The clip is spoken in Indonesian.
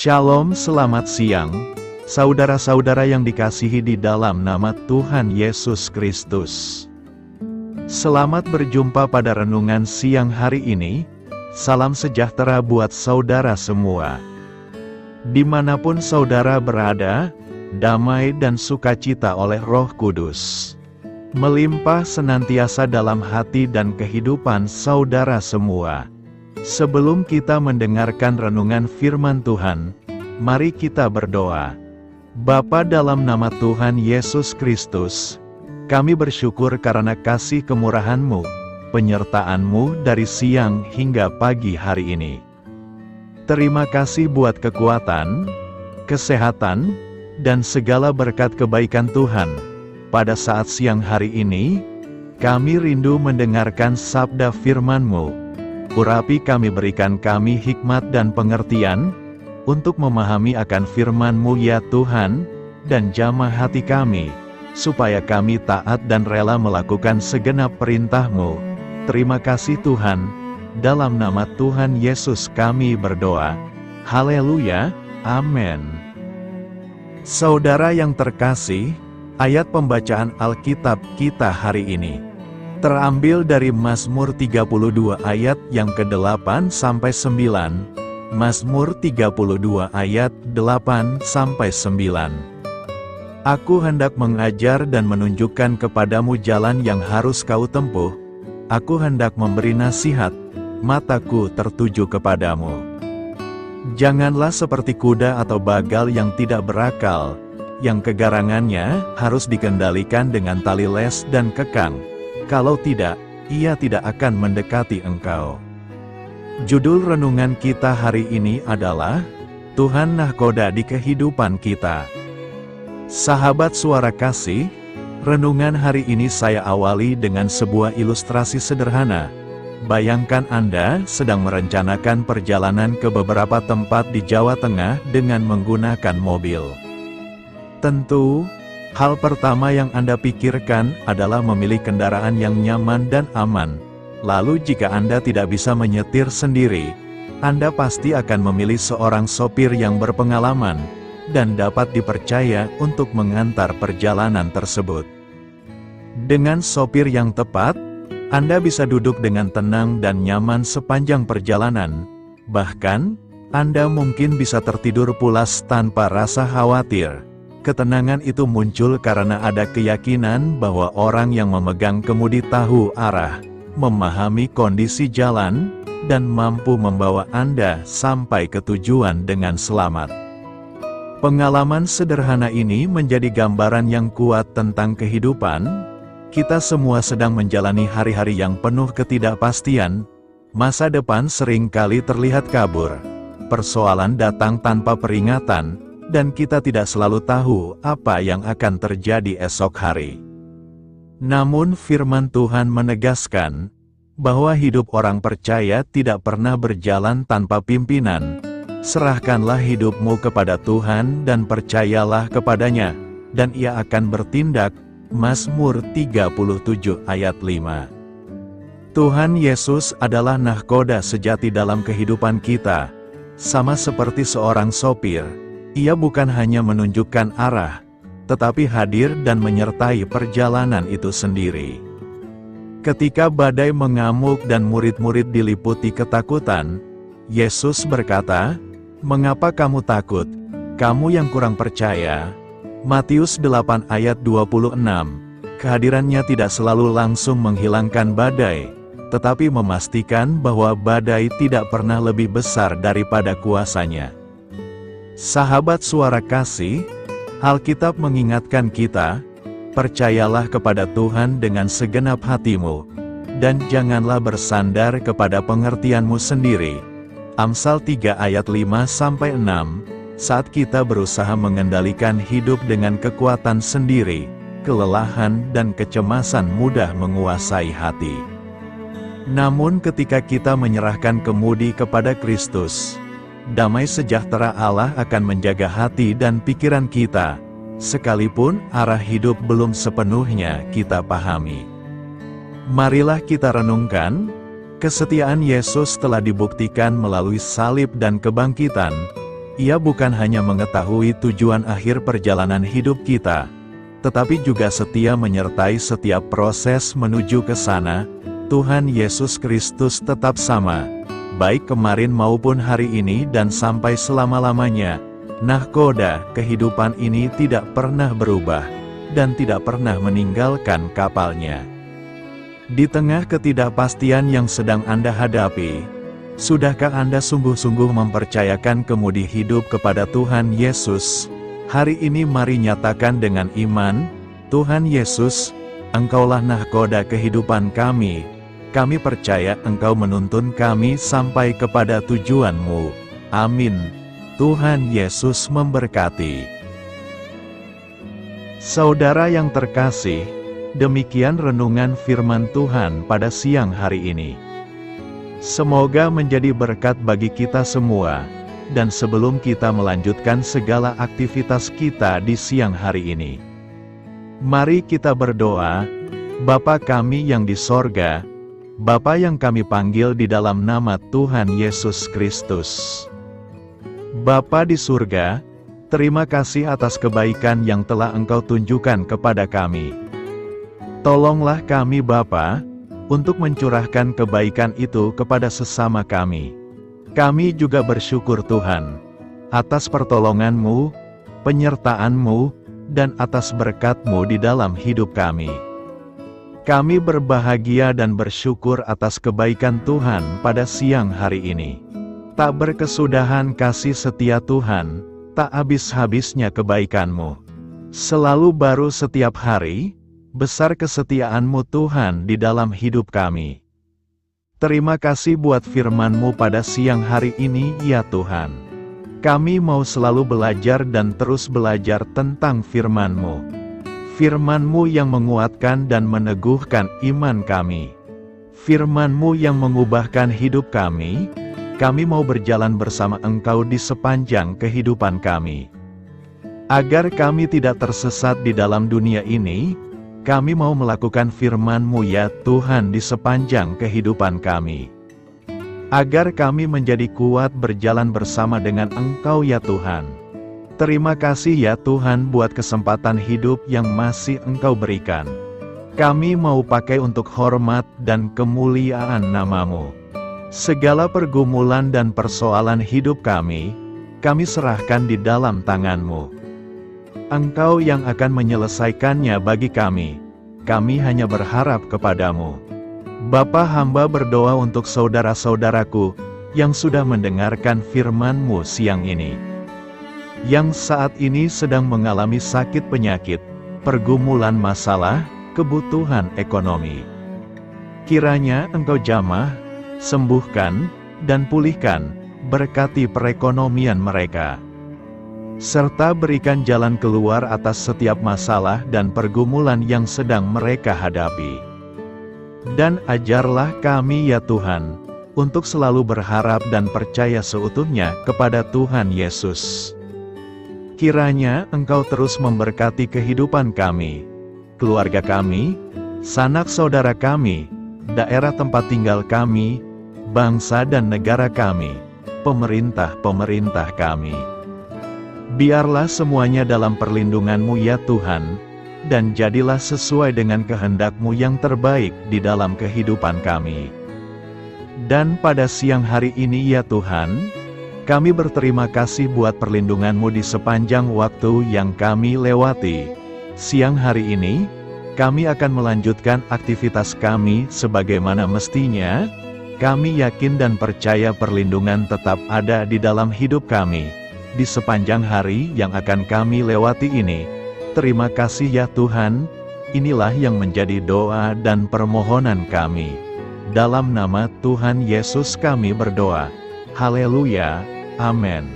Shalom, selamat siang, saudara-saudara yang dikasihi di dalam nama Tuhan Yesus Kristus. Selamat berjumpa pada renungan siang hari ini. Salam sejahtera buat saudara semua. Dimanapun saudara berada, damai dan sukacita oleh Roh Kudus melimpah senantiasa dalam hati dan kehidupan saudara semua. Sebelum kita mendengarkan renungan firman Tuhan, mari kita berdoa. Bapa, dalam nama Tuhan Yesus Kristus, kami bersyukur karena kasih kemurahan-Mu, penyertaan-Mu dari siang hingga pagi hari ini. Terima kasih buat kekuatan, kesehatan, dan segala berkat kebaikan Tuhan. Pada saat siang hari ini, kami rindu mendengarkan sabda firman-Mu. Urapi kami, berikan kami hikmat dan pengertian, untuk memahami akan firman-Mu ya Tuhan, dan jamah hati kami, supaya kami taat dan rela melakukan segenap perintah-Mu. Terima kasih Tuhan, dalam nama Tuhan Yesus kami berdoa. Haleluya, amin. Saudara yang terkasih, ayat pembacaan Alkitab kita hari ini terambil dari Mazmur 32 ayat yang ke-8 sampai 9. Mazmur 32 ayat 8 sampai 9. Aku hendak mengajar dan menunjukkan kepadamu jalan yang harus kau tempuh. Aku hendak memberi nasihat, mataku tertuju kepadamu. Janganlah seperti kuda atau bagal yang tidak berakal, yang kegarangannya harus dikendalikan dengan tali les dan kekang. Kalau tidak, ia tidak akan mendekati engkau. Judul renungan kita hari ini adalah Tuhan Nahkoda di kehidupan kita. Sahabat suara kasih, renungan hari ini saya awali dengan sebuah ilustrasi sederhana. Bayangkan Anda sedang merencanakan perjalanan ke beberapa tempat di Jawa Tengah dengan menggunakan mobil. Tentu, hal pertama yang Anda pikirkan adalah memilih kendaraan yang nyaman dan aman. Lalu jika Anda tidak bisa menyetir sendiri, Anda pasti akan memilih seorang sopir yang berpengalaman dan dapat dipercaya untuk mengantar perjalanan tersebut. Dengan sopir yang tepat, Anda bisa duduk dengan tenang dan nyaman sepanjang perjalanan. Bahkan, Anda mungkin bisa tertidur pulas tanpa rasa khawatir. Ketenangan itu muncul karena ada keyakinan bahwa orang yang memegang kemudi tahu arah, memahami kondisi jalan, dan mampu membawa Anda sampai ke tujuan dengan selamat. Pengalaman sederhana ini menjadi gambaran yang kuat tentang kehidupan. Kita semua sedang menjalani hari-hari yang penuh ketidakpastian. Masa depan seringkali terlihat kabur. Persoalan datang tanpa peringatan, dan kita tidak selalu tahu apa yang akan terjadi esok hari. Namun firman Tuhan menegaskan bahwa hidup orang percaya tidak pernah berjalan tanpa pimpinan. Serahkanlah hidupmu kepada Tuhan dan percayalah kepadanya, dan Ia akan bertindak. Mazmur 37 ayat 5. Tuhan Yesus adalah nahkoda sejati dalam kehidupan kita. Sama seperti seorang sopir, Ia bukan hanya menunjukkan arah, tetapi hadir dan menyertai perjalanan itu sendiri. Ketika badai mengamuk dan murid-murid diliputi ketakutan, Yesus berkata, "Mengapa kamu takut, kamu yang kurang percaya?" Matius 8 ayat 26. Kehadirannya tidak selalu langsung menghilangkan badai, tetapi memastikan bahwa badai tidak pernah lebih besar daripada kuasanya. Sahabat suara kasih, Alkitab mengingatkan kita, percayalah kepada Tuhan dengan segenap hatimu, dan janganlah bersandar kepada pengertianmu sendiri. Amsal 3 ayat 5-6. Saat kita berusaha mengendalikan hidup dengan kekuatan sendiri, kelelahan dan kecemasan mudah menguasai hati. Namun ketika kita menyerahkan kemudi kepada Kristus, damai sejahtera Allah akan menjaga hati dan pikiran kita, sekalipun arah hidup belum sepenuhnya kita pahami. Marilah kita renungkan, kesetiaan Yesus telah dibuktikan melalui salib dan kebangkitan. Ia bukan hanya mengetahui tujuan akhir perjalanan hidup kita, tetapi juga setia menyertai setiap proses menuju ke sana. Tuhan Yesus Kristus tetap sama, baik kemarin maupun hari ini dan sampai selama-lamanya. Nahkoda kehidupan ini tidak pernah berubah, dan tidak pernah meninggalkan kapalnya. Di tengah ketidakpastian yang sedang Anda hadapi, sudahkah Anda sungguh-sungguh mempercayakan kemudi hidup kepada Tuhan Yesus? Hari ini mari nyatakan dengan iman, Tuhan Yesus, Engkaulah nahkoda kehidupan kami. Kami percaya Engkau menuntun kami sampai kepada tujuan-Mu. Amin. Tuhan Yesus memberkati. Saudara yang terkasih, demikian renungan firman Tuhan pada siang hari ini. Semoga menjadi berkat bagi kita semua, dan sebelum kita melanjutkan segala aktivitas kita di siang hari ini, mari kita berdoa. Bapa kami yang di sorga, Bapa yang kami panggil di dalam nama Tuhan Yesus Kristus. Bapa di surga, terima kasih atas kebaikan yang telah Engkau tunjukkan kepada kami. Tolonglah kami Bapa, untuk mencurahkan kebaikan itu kepada sesama kami. Kami juga bersyukur Tuhan, atas pertolongan-Mu, penyertaan-Mu, dan atas berkat-Mu di dalam hidup kami. Kami berbahagia dan bersyukur atas kebaikan Tuhan pada siang hari ini. Tak berkesudahan kasih setia Tuhan, tak habis-habisnya kebaikan-Mu. Selalu baru setiap hari, besar kesetiaan-Mu Tuhan di dalam hidup kami. Terima kasih buat firman-Mu pada siang hari ini ya Tuhan. Kami mau selalu belajar dan terus belajar tentang firman-Mu. Firman-Mu yang menguatkan dan meneguhkan iman kami. Firman-Mu yang mengubahkan hidup kami. Kami mau berjalan bersama Engkau di sepanjang kehidupan kami. Agar kami tidak tersesat di dalam dunia ini, kami mau melakukan firman-Mu ya Tuhan di sepanjang kehidupan kami. Agar kami menjadi kuat berjalan bersama dengan Engkau ya Tuhan. Terima kasih ya Tuhan buat kesempatan hidup yang masih Engkau berikan. Kami mau pakai untuk hormat dan kemuliaan nama-Mu. Segala pergumulan dan persoalan hidup kami serahkan di dalam tangan-Mu. Engkau yang akan menyelesaikannya bagi kami. Kami hanya berharap kepada-Mu. Bapa, hamba berdoa untuk saudara-saudaraku yang sudah mendengarkan firman-Mu siang ini, yang saat ini sedang mengalami sakit penyakit, pergumulan masalah, kebutuhan ekonomi. Kiranya Engkau jamah, sembuhkan, dan pulihkan, berkati perekonomian mereka. Serta berikan jalan keluar atas setiap masalah dan pergumulan yang sedang mereka hadapi. Dan ajarlah kami ya Tuhan, untuk selalu berharap dan percaya seutuhnya kepada Tuhan Yesus. Kiranya Engkau terus memberkati kehidupan kami, keluarga kami, sanak saudara kami, daerah tempat tinggal kami, bangsa dan negara kami, pemerintah-pemerintah kami. Biarlah semuanya dalam perlindungan-Mu ya Tuhan, dan jadilah sesuai dengan kehendak-Mu yang terbaik di dalam kehidupan kami. Dan pada siang hari ini ya Tuhan, kami berterima kasih buat perlindungan-Mu di sepanjang waktu yang kami lewati. Siang hari ini, kami akan melanjutkan aktivitas kami sebagaimana mestinya. Kami yakin dan percaya perlindungan tetap ada di dalam hidup kami di sepanjang hari yang akan kami lewati ini. Terima kasih ya Tuhan, inilah yang menjadi doa dan permohonan kami. Dalam nama Tuhan Yesus kami berdoa. Haleluya, amin.